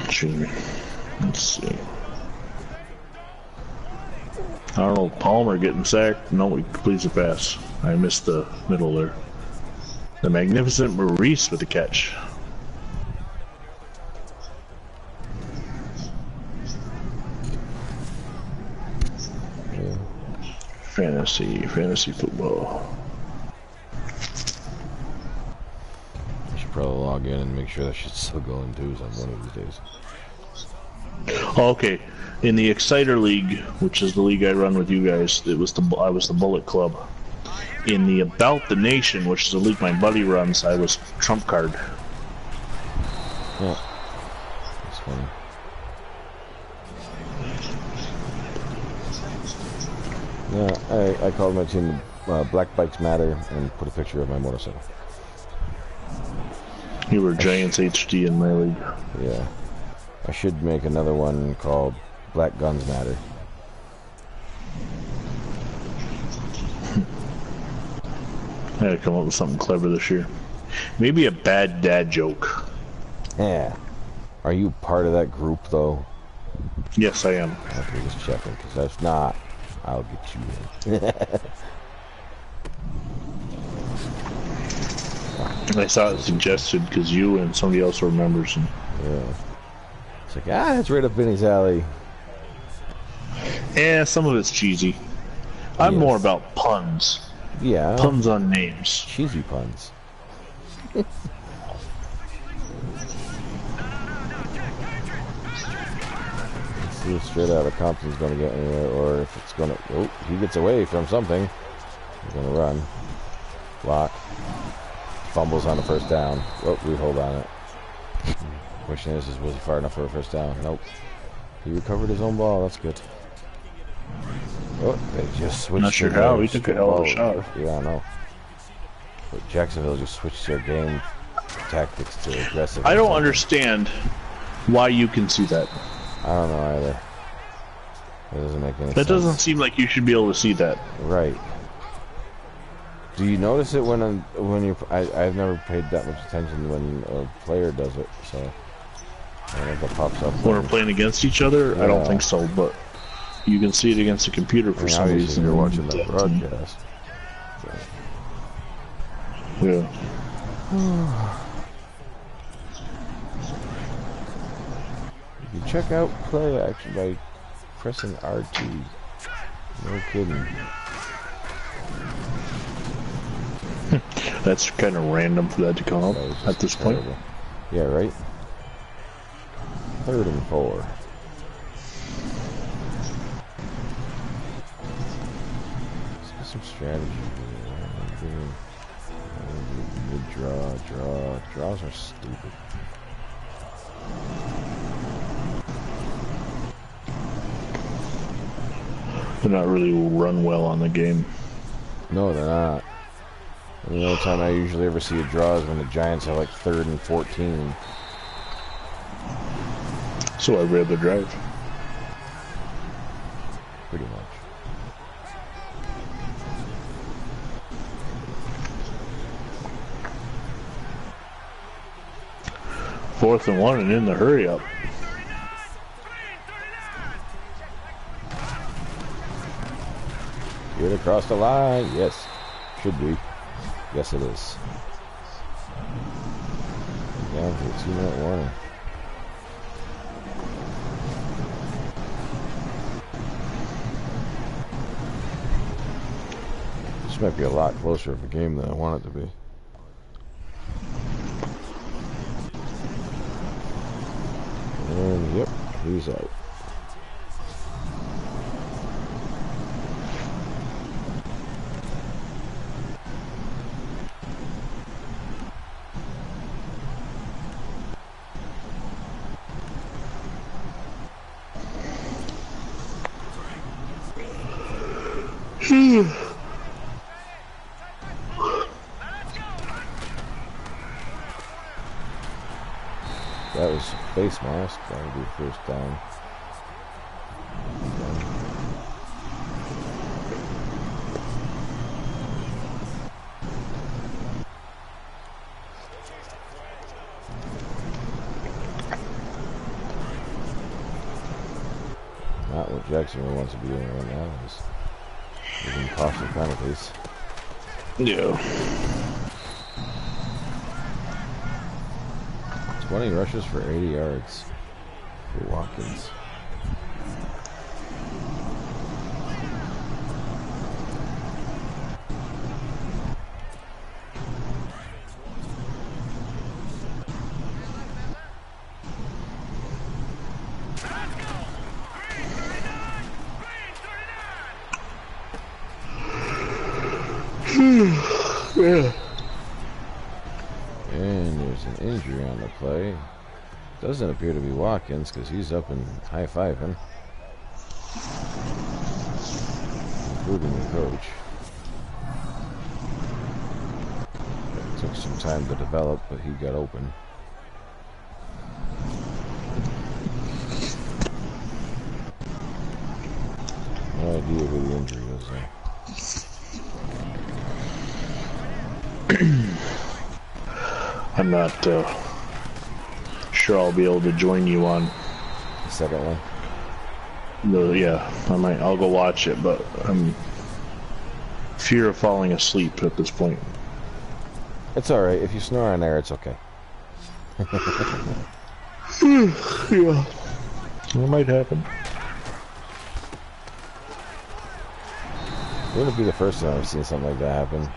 Excuse me. Let's see. Arnold Palmer getting sacked. No, he completes a pass. I missed the middle there. The magnificent Maurice with the catch. Yeah. Fantasy football. I should probably log in and make sure that shit's still going too on one of these days. Okay, in the Exciter League, which is the league I run with you guys, I was the Bullet Club. In the About the Nation, which is a league my buddy runs, I was Trump Card. Yeah, that's funny. Yeah, I called my team Black Bikes Matter and put a picture of my motorcycle. You were Giants HD in my league. Yeah. I should make another one called Black Guns Matter. I gotta come up with something clever this year. Maybe a bad dad joke. Yeah. Are you part of that group, though? Yes, I am. Okay, just checking, because if not, I'll get you in. I saw it suggested because you and somebody else were members. And yeah. It's like, that's right up Vinny's alley. yeah, some of it's cheesy. I'm more about puns. Yeah. Puns on names. Cheesy puns. See if straight out of Compton's going to get anywhere, or if it's going to... Oh, he gets away from something. He's going to run. Block. Fumbles on the first down. Oh, we hold on it. Question is was he far enough for a first down? Nope. He recovered his own ball. That's good. Oh, they just switched. Not sure how. He took a hell of a shot. Yeah, I know. But Jacksonville just switched their game tactics to aggressive. I don't understand why you can see that. I don't know either. That doesn't make any sense. That doesn't seem like you should be able to see that. Right. Do you notice it when you? I've never paid that much attention when a player does it. So I don't know if that pops up. When we're playing against each other, Yeah. I don't think so. But you can see it against the computer for some obviously reason. you're watching the broadcast. So. Yeah. You can check out play action by pressing RT. No kidding. That's kind of random for that to come up at this point. Yeah, right? 3rd and 4. Let's get some strategy here. Mid-draw. Draws are stupid. They're not really run well on the game. No, they're not. And the only time I usually ever see a draw is when the Giants have like 3rd and 14. So I'd rather drive. Pretty much. Fourth and 1 and in the hurry up. Get across the line. Yes. Should be. Yes, it is. Down to a 2-minute warning. This might be a lot closer of a game than I want it to be. And yep, he's out. That was face mask. That would be first down. Not what Jacksonville wants to be doing right now. Is giving costly penalties. Yeah. 20 rushes for 80 yards for Watkins. Yeah. And there's an injury on the play. Doesn't appear to be Watkins because he's up and high-fiving, including the coach. It took some time to develop, but he got open. No idea who the injury was there. I'm not sure I'll be able to join you on The second one? yeah, I'll go watch it, but I'm fear of falling asleep at this point. It's alright. If you snore on air, it's okay. Yeah. It might happen. Wouldn't it be the first time I've seen something like that happen?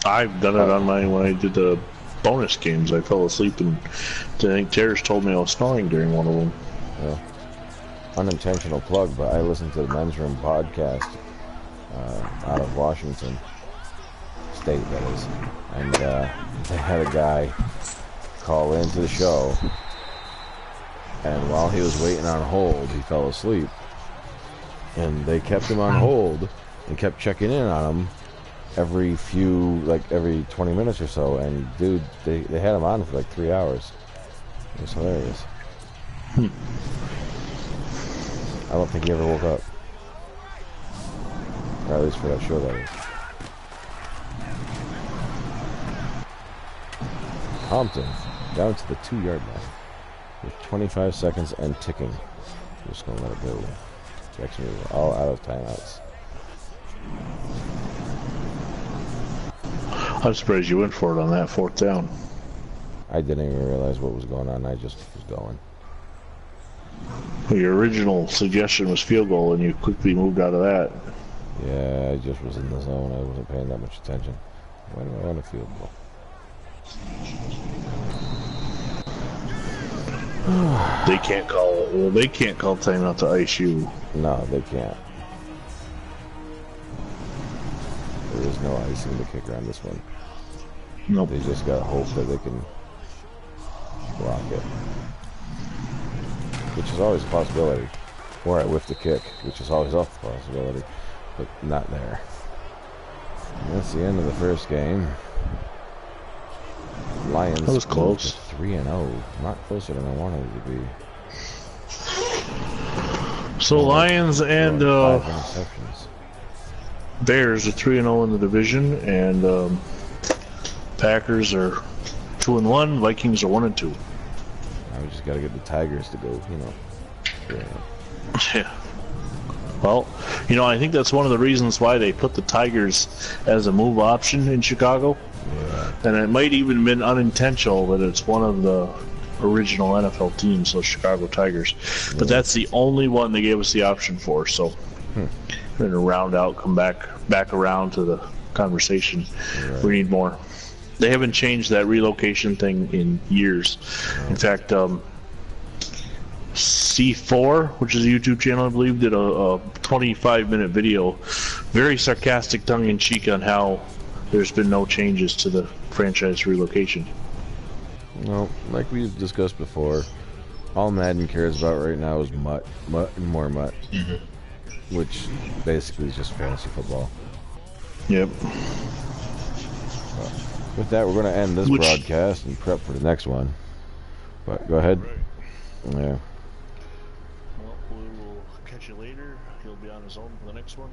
I've done it on when I did the bonus games. I fell asleep, and I think Terrace told me I was snoring during one of them. Yeah. Unintentional plug, but I listened to the Men's Room podcast out of Washington State, that is, and they had a guy call into the show, and while he was waiting on hold, he fell asleep, and they kept him on hold and kept checking in on him every 20 minutes or so, and dude, they had him on for like 3 hours. It was hilarious. I don't think he ever woke up, or at least for that show, that is. Compton down to the 2-yard line with 25 seconds and ticking. I'm just gonna let it go. Jacksonville all out of timeouts. I'm surprised you went for it on that 4th down. I didn't even realize what was going on. I just was going. Well, your original suggestion was field goal, and you quickly moved out of that. Yeah, I just was in the zone. I wasn't paying that much attention. Why do I want a field goal? They can't call. Well, they can't call timeout to ice you. No, they can't. There is no icing the kicker on this one. Nope. They just gotta hope that they can block it, which is always a possibility. Or I whiff the kick, which is always a possibility, but not there. And that's the end of the first game. Lions. That was close. 3-0, not closer than I wanted it to be. So Lions and 5 interceptions. Bears are 3-0 in the division, and Packers are 2-1. Vikings are 1-2. Now we just got to get the Tigers to go, Yeah. Well, I think that's one of the reasons why they put the Tigers as a move option in Chicago. Yeah. And it might even been unintentional that it's one of the original NFL teams, those Chicago Tigers. But that's the only one they gave us the option for. So we're going to round out, come back around to the conversation. Right. We need more. They haven't changed that relocation thing in years. In fact, C4, which is a YouTube channel, I believe, did a 25-minute video, very sarcastic, tongue-in-cheek, on how there's been no changes to the franchise relocation. Well, like we've discussed before, all Madden cares about right now is mutt and more mutt, which basically is just fantasy football. Yep. With that, we're going to end this broadcast and prep for the next one. But go ahead. Right. Yeah. Well, we will catch you later. He'll be on his own for the next one.